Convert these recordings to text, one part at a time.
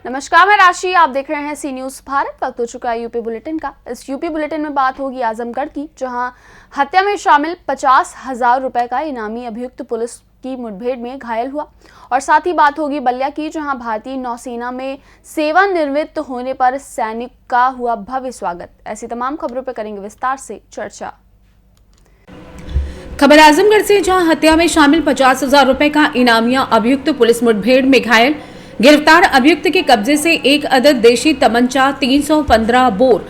नमस्कार, मैं राशि। आप देख रहे हैं सी न्यूज भारत। वक्त हो चुका है यूपी बुलेटिन का। इस यूपी बुलेटिन में बात होगी आजमगढ़ की, जहां हत्या में शामिल 50,000 रुपए का इनामी अभियुक्त पुलिस की मुठभेड़ में घायल हुआ। और साथ ही बात होगी बलिया की, जहां भारतीय नौसेना में सेवानिवृत्त होने पर सैनिक का हुआ भव्य स्वागत। ऐसी तमाम खबरों पर करेंगे विस्तार से चर्चा। खबर आजमगढ़ से, जहां हत्या में शामिल 50,000 रुपए का इनामिया अभियुक्त पुलिस मुठभेड़ में घायल। गिरफ्तार अभियुक्त के कब्जे से एक अदद देशी तमंचा 315 बोर,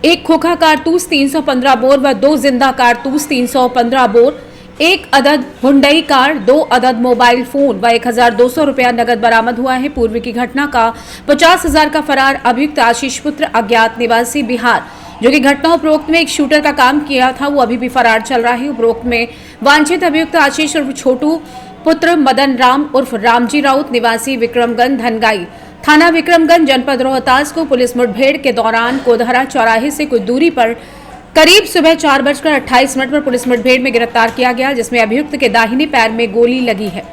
एक खोखा कारतूस 315 बोर व 2 जिंदा कारतूस 315 बोर, एक अदद हुंडई कार, 2 अदद मोबाइल फोन व 1,200 रुपया नगद बरामद हुआ है। पूर्व की घटना का 50,000 का फरार अभियुक्त आशीष पुत्र अज्ञात निवासी बिहार, जो कि घटना उपरोक्त में एक शूटर का काम किया था, वो अभी भी फरार चल रहा है। उपरोक्त में वांछित अभियुक्त आशीष उर्फ छोटू पुत्र मदन राम उर्फ रामजी राउत निवासी विक्रमगंज धनगाई, थाना विक्रमगंज, जनपद रोहतास को पुलिस मुठभेड़ के दौरान कोदहरा चौराहे से कुछ दूरी पर करीब सुबह 4:28 पर पुलिस मुठभेड़ में गिरफ्तार किया गया, जिसमें अभियुक्त के दाहिने पैर में गोली लगी है।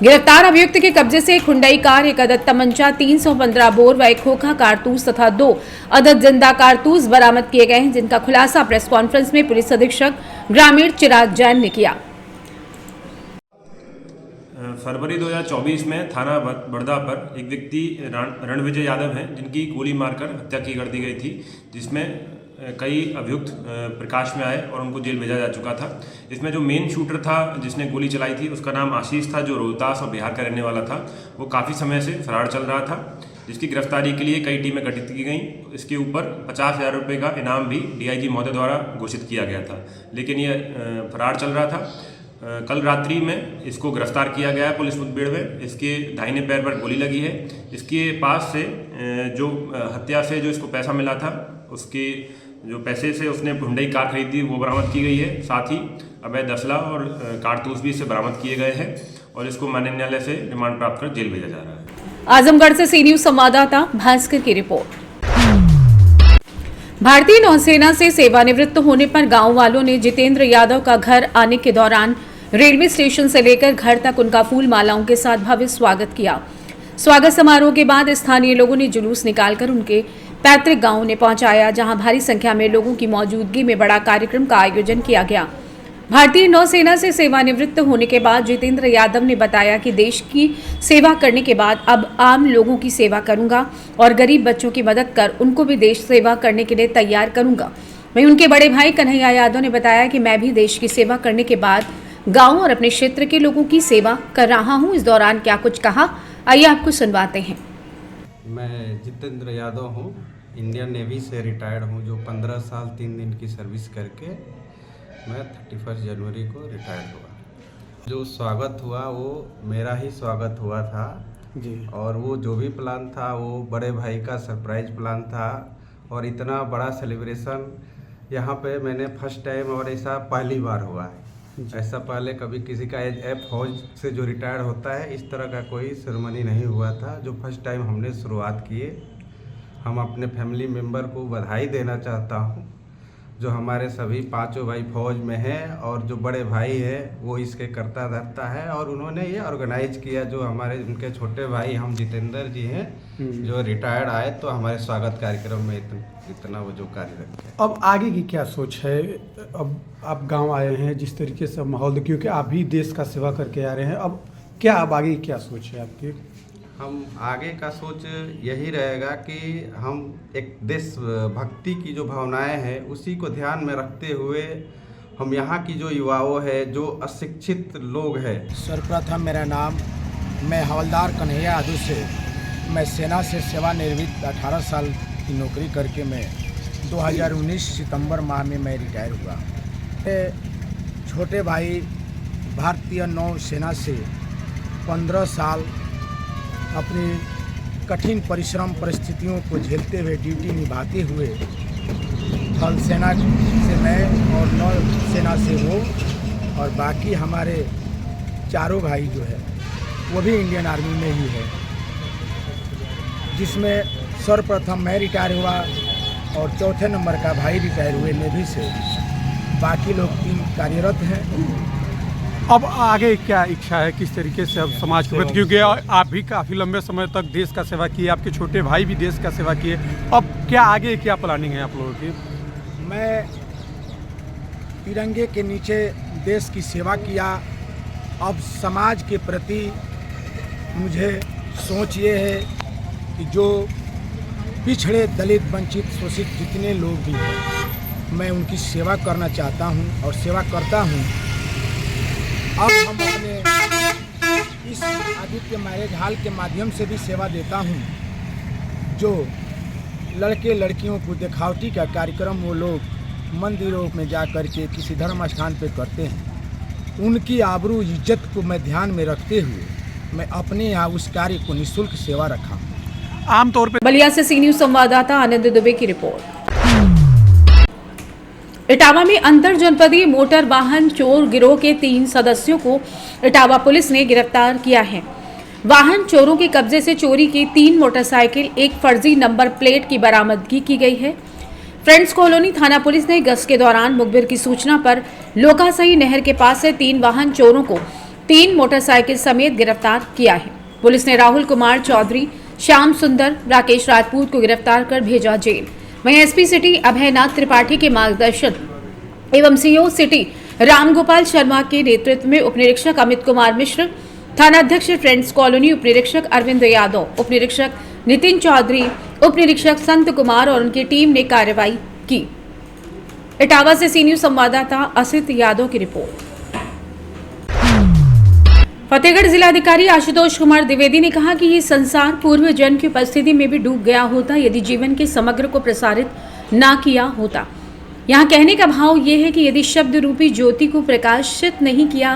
गिरफ्तार अभियुक्त के कब्जे से एक हुंडई कार, एक अदद तमंचा 315 बोर व एक खोखा कारतूस तथा 2 अदद जिंदा कारतूस बरामद किए गए हैं, जिनका खुलासा प्रेस कॉन्फ्रेंस में पुलिस अधीक्षक ग्रामीण चिराग जैन ने किया। फरवरी 2024 में थाना बड़दा पर एक व्यक्ति रणविजय यादव हैं, जिनकी गोली मारकर हत्या कर दी गई थी, जिसमें कई अभियुक्त प्रकाश में आए और उनको जेल भेजा जा चुका था। इसमें जो मेन शूटर था जिसने गोली चलाई थी, उसका नाम आशीष था, जो रोहतास और बिहार का रहने वाला था। वो काफ़ी समय से फरार चल रहा था, जिसकी गिरफ्तारी के लिए कई टीमें गठित की गईं। इसके ऊपर 50,000 रुपये का इनाम भी डीआईजी महोदय द्वारा घोषित किया गया था, लेकिन ये फरार चल रहा था। कल रात्रि में इसको गिरफ्तार किया गया है पुलिस मुठभेड़ में। इसके दाहिने पैर पर गोली लगी है। इसके पास से जो हत्या से जो इसको पैसा मिला था, उसके जो पैसे से उसने हुंडई कार खरीदी, वो बरामद की गई है। साथ ही अवैध असला और कारतूस भी इससे बरामद किए गए हैं और इसको माननीय न्यायालय से रिमांड प्राप्त कर जेल भेजा जा रहा है। आजमगढ़ से सी न्यूज संवाददाता भास्कर की रिपोर्ट। भारतीय नौसेना से सेवानिवृत्त होने पर गांव वालों ने जितेंद्र यादव का घर आने के दौरान रेलवे स्टेशन से लेकर घर तक उनका फूल मालाओं के साथ भव्य स्वागत किया। स्वागत समारोह के बाद स्थानीय लोगों ने जुलूस निकालकर उनके पैतृक गांव उन्हें पहुंचाया, जहां भारी संख्या में लोगों की मौजूदगी में बड़ा कार्यक्रम का आयोजन किया गया। भारतीय नौसेना से सेवानिवृत्त होने के बाद जितेंद्र यादव ने बताया कि देश की सेवा करने के बाद अब आम लोगों की सेवा करूंगा और गरीब बच्चों की मदद कर उनको भी देश सेवा करने के लिए तैयार करूंगा। वहीं उनके बड़े भाई कन्हैया यादव ने बताया कि मैं भी देश की सेवा करने के बाद गांव और अपने क्षेत्र के लोगों की सेवा कर रहा हूं। इस दौरान क्या कुछ कहा, आइए आपको सुनवाते हैं। मैं जितेंद्र यादव हूं, इंडियन नेवी से रिटायर्ड हूं, जो 15 साल 3 दिन की सर्विस करके मैं 31 जनवरी को रिटायर्ड हुआ। जो स्वागत हुआ वो मेरा ही स्वागत हुआ था जी, और वो जो भी प्लान था वो बड़े भाई का सरप्राइज प्लान था। और इतना बड़ा सेलिब्रेशन यहाँ पे मैंने फर्स्ट टाइम, और ऐसा पहली बार हुआ है। ऐसा पहले कभी किसी का फौज से जो रिटायर होता है, इस तरह का कोई सेरेमनी नहीं हुआ था, जो फर्स्ट टाइम हमने शुरुआत किए। हम अपने फैमिली मेम्बर को बधाई देना चाहता हूं, जो हमारे सभी 5 भाई फौज में हैं, और जो बड़े भाई है वो इसके करता धरता है, और उन्होंने ये ऑर्गेनाइज किया। जो हमारे उनके छोटे भाई हम जितेंद्र जी हैं, जो रिटायर्ड आए तो हमारे स्वागत कार्यक्रम में इतना वो जो कार्य रखे। अब आगे की क्या सोच है? अब आप गांव आए हैं, जिस तरीके से माहौल, क्योंकि आप भी देश का सेवा करके आ रहे हैं, अब क्या अब आगे की क्या सोच है आपकी? हम आगे का सोच यही रहेगा कि हम एक देश भक्ति की जो भावनाएं हैं उसी को ध्यान में रखते हुए हम यहाँ की जो युवाओं है, जो अशिक्षित लोग हैं। सर्वप्रथम मेरा नाम, मैं हवलदार कन्हैया यादव से, मैं सेना से सेवानिवृत्त 18 साल की नौकरी करके मैं 2019 सितंबर माह में मैं रिटायर हुआ। छोटे भाई भारतीय नौसेना से 15 साल अपनी कठिन परिश्रम परिस्थितियों को झेलते हुए ड्यूटी निभाते हुए थल सेना से मैं और नौ सेना से वो, और बाकी हमारे चारों भाई जो है वो भी इंडियन आर्मी में ही है, जिसमें सर्वप्रथम मैं रिटायर हुआ और चौथे नंबर का भाई रिटायर हुए नेवी से। बाकी लोग 3 कार्यरत हैं। अब आगे क्या इच्छा है, किस तरीके से अब समाज के प्रति, क्योंकि आप भी काफ़ी लंबे समय तक देश का सेवा किए, आपके छोटे भाई भी देश का सेवा किए, अब क्या आगे क्या प्लानिंग है आप लोगों की? मैं तिरंगे के नीचे देश की सेवा किया। अब समाज के प्रति मुझे सोच ये है कि जो पिछड़े, दलित, वंचित, शोषित जितने लोग भी हैं, मैं उनकी सेवा करना चाहता हूं और सेवा करता हूं। अब हम अपने इस आदित्य मैरिज हॉल के माध्यम से भी सेवा देता हूं। जो लड़के लड़कियों को दिखावटी का कार्यक्रम वो लोग मंदिरों में जा कर के किसी धर्म स्थान पे करते हैं, उनकी आबरू इज्जत को मैं ध्यान में रखते हुए मैं अपने यहाँ उस कार्य को निःशुल्क सेवा रखा हूँ। आमतौर पे बलिया से सी न्यूज संवाददाता आनंद दुबे की रिपोर्ट। इटावा में अंतर जनपदीय मोटर वाहन चोर गिरोह के 3 सदस्यों को इटावा पुलिस ने गिरफ्तार किया है। वाहन चोरों के कब्जे से चोरी की 3 मोटरसाइकिल, एक फर्जी नंबर प्लेट की बरामदगी की गई है। फ्रेंड्स कॉलोनी थाना पुलिस ने गश्त के दौरान मुखबिर की सूचना पर लोकासही नहर के पास से 3 वाहन चोरों को 3 मोटरसाइकिल समेत गिरफ्तार किया है। पुलिस ने राहुल कुमार चौधरी, श्याम सुंदर, राकेश राजपूत को गिरफ्तार कर भेजा जेल। वहीं एसपी सिटी अभयनाथ त्रिपाठी के मार्गदर्शन एवं सीओ सिटी रामगोपाल शर्मा के नेतृत्व में उप निरीक्षक अमित कुमार मिश्र, थानाध्यक्ष फ्रेंड्स कॉलोनी उप निरीक्षक अरविंद यादव, उप निरीक्षक नितिन चौधरी, उप निरीक्षक संत कुमार और उनकी टीम ने कार्रवाई की। इटावा से सी न्यूज संवाददाता असित यादव की रिपोर्ट। फतेहगढ़ जिलाधिकारी आशुतोष कुमार द्विवेदी ने कहा कि ये संसार पूर्व जन्म की उपस्थिति में भी डूब गया होता यदि जीवन के समग्र को प्रसारित ना किया होता। यहाँ कहने का भाव ये है कि यदि शब्द रूपी ज्योति को प्रकाशित नहीं किया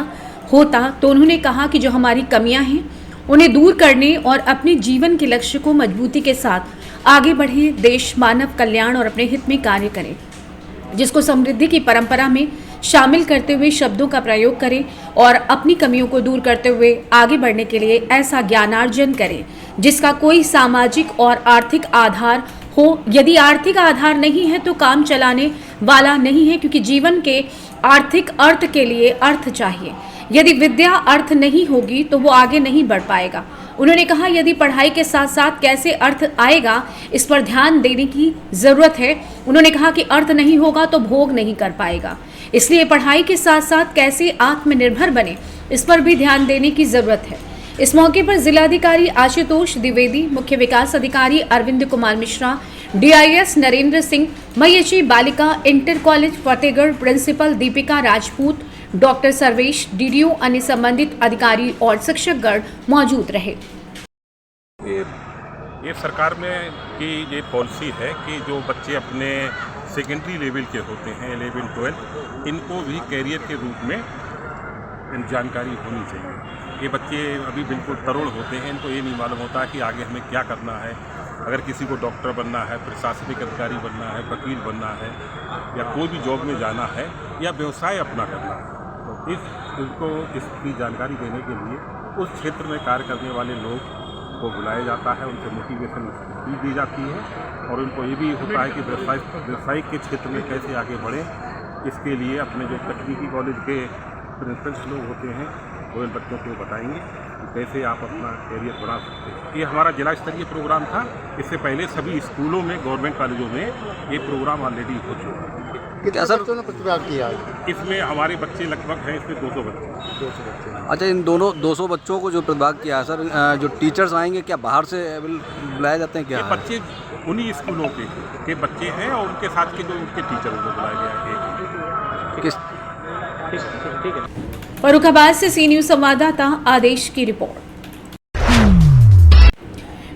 होता तो उन्होंने कहा कि जो हमारी कमियां हैं उन्हें दूर करने और अपने जीवन के लक्ष्य को मजबूती के साथ आगे बढ़े, देश मानव कल्याण और अपने हित में कार्य करें, जिसको समृद्धि की परंपरा में शामिल करते हुए शब्दों का प्रयोग करें और अपनी कमियों को दूर करते हुए आगे बढ़ने के लिए ऐसा ज्ञानार्जन करें जिसका कोई सामाजिक और आर्थिक आधार हो। यदि आर्थिक आधार नहीं है तो काम चलाने वाला नहीं है, क्योंकि जीवन के आर्थिक अर्थ के लिए अर्थ चाहिए। यदि विद्या अर्थ नहीं होगी तो वो आगे नहीं बढ़ पाएगा। उन्होंने कहा यदि पढ़ाई के साथ साथ कैसे अर्थ आएगा इस पर ध्यान देने की जरूरत है। उन्होंने कहा कि अर्थ नहीं होगा तो भोग नहीं कर पाएगा, इसलिए पढ़ाई के साथ साथ कैसे आत्मनिर्भर बने इस पर भी ध्यान देने की जरूरत है। इस मौके पर जिलाधिकारी आशुतोष द्विवेदी, मुख्य विकास अधिकारी अरविंद कुमार मिश्रा, डीआईएस नरेंद्र सिंह, मयची बालिका inter college Fatehgarh principal Deepika Rajput, doctor Sarvesh, DDO, अन्य संबंधित अधिकारी और शिक्षकगण मौजूद रहे। ये सरकार में की ये पॉलिसी है कि जो बच्चे अपने सेकेंडरी लेवल के होते हैं 11-12, इनको भी कैरियर के रूप में जानकारी होनी चाहिए। ये बच्चे अभी बिल्कुल तरुण होते हैं, इनको ये नहीं मालूम होता कि आगे हमें क्या करना है। अगर किसी को डॉक्टर बनना है, प्रशासनिक अधिकारी बनना है, वकील बनना है, या कोई भी जॉब में जाना है या व्यवसाय अपना करना है, तो इनको इसकी जानकारी देने के लिए उस क्षेत्र में कार्य करने वाले लोग को बुलाया जाता है, उनसे मोटिवेशन स्पीच दी जाती है और उनको ये भी होता है कि व्यवसायिक के क्षेत्र में कैसे आगे बढ़ें। इसके लिए अपने जो तकनीकी कॉलेज के प्रिंसिपल्स लोग होते हैं वो इन बच्चों को बताएंगे कि कैसे आप अपना कैरियर बना सकते हैं। ये हमारा जिला स्तरीय प्रोग्राम था। इससे पहले सभी स्कूलों में, गवर्नमेंट कॉलेजों में ये प्रोग्राम ऑलरेडी हो चुका है। कितने बच्चों ने प्रतिभाग किया? इसमें हमारे बच्चे लगभग हैं, इसमें 200 बच्चे। अच्छा, इन दोनों 200 बच्चों को जो प्रतिभाग किया है सर, जो टीचर्स आएंगे क्या बाहर से बुलाए जाते हैं क्या? ये बच्चे उन्हीं स्कूलों के बच्चे हैं और उनके साथ के जो उनके टीचर उनको बुलाया गया है। किस ठीक है। फर्रुखाबाद से सी न्यूज संवाददाता आदेश की रिपोर्ट।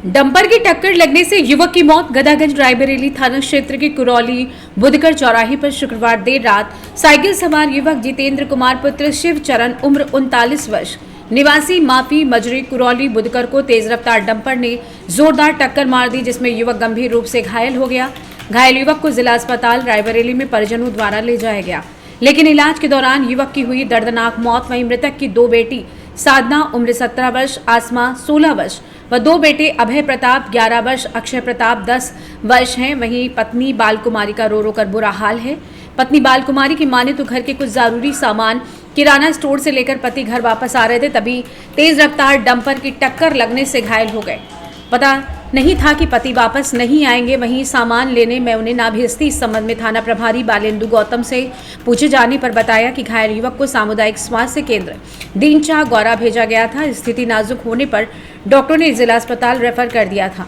डंपर की टक्कर लगने से युवक की मौत। गदागंज रायबरेली थाना क्षेत्र के कुरौली बुधकर चौराहे पर शुक्रवार देर रात साइकिल सवार युवक जितेंद्र कुमार पुत्र शिव चरण उम्र 39 वर्ष निवासी मापी मजरी कुरौली बुधकर को तेज रफ्तार डंपर ने जोरदार टक्कर मार दी, जिसमें युवक गंभीर रूप से घायल हो गया। घायल युवक को जिला अस्पताल रायबरेली में परिजनों द्वारा ले जाया गया, लेकिन इलाज के दौरान युवक की हुई दर्दनाक मौत। वहीं मृतक की 2 बेटी साधना उम्र 17 वर्ष, आसमा 16 वर्ष व 2 बेटे अभय प्रताप 11 वर्ष, अक्षय प्रताप 10 वर्ष हैं। वहीं पत्नी बाल कुमारी का रो रो कर बुरा हाल है। पत्नी बाल कुमारी की माने तो घर के कुछ जरूरी सामान किराना स्टोर से लेकर पति घर वापस आ रहे थे, तभी तेज रफ्तार डंपर की टक्कर लगने से घायल हो गए। पता नहीं था कि पति वापस नहीं आएंगे, वहीं सामान लेने में उन्हें ना भेजती। इस संबंध में थाना प्रभारी बालेंदु गौतम से पूछे जाने पर बताया कि घायल युवक को सामुदायिक स्वास्थ्य केंद्र दीनचा गौरा भेजा गया था। स्थिति नाजुक होने पर डॉक्टर ने जिला अस्पताल रेफर कर दिया था।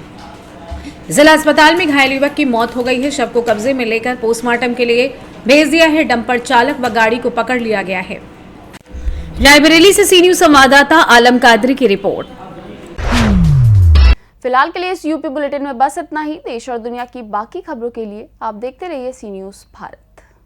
जिला अस्पताल में घायल युवक की मौत हो गई है। शव को कब्जे में लेकर पोस्टमार्टम के लिए भेज दिया है। डंपर चालक व गाड़ी को पकड़ लिया गया है। रायबरेली से सी न्यूज संवाददाता आलम कादरी की रिपोर्ट। फिलहाल के लिए इस यूपी बुलेटिन में बस इतना ही। देश और दुनिया की बाकी खबरों के लिए आप देखते रहिए सी न्यूज भारत।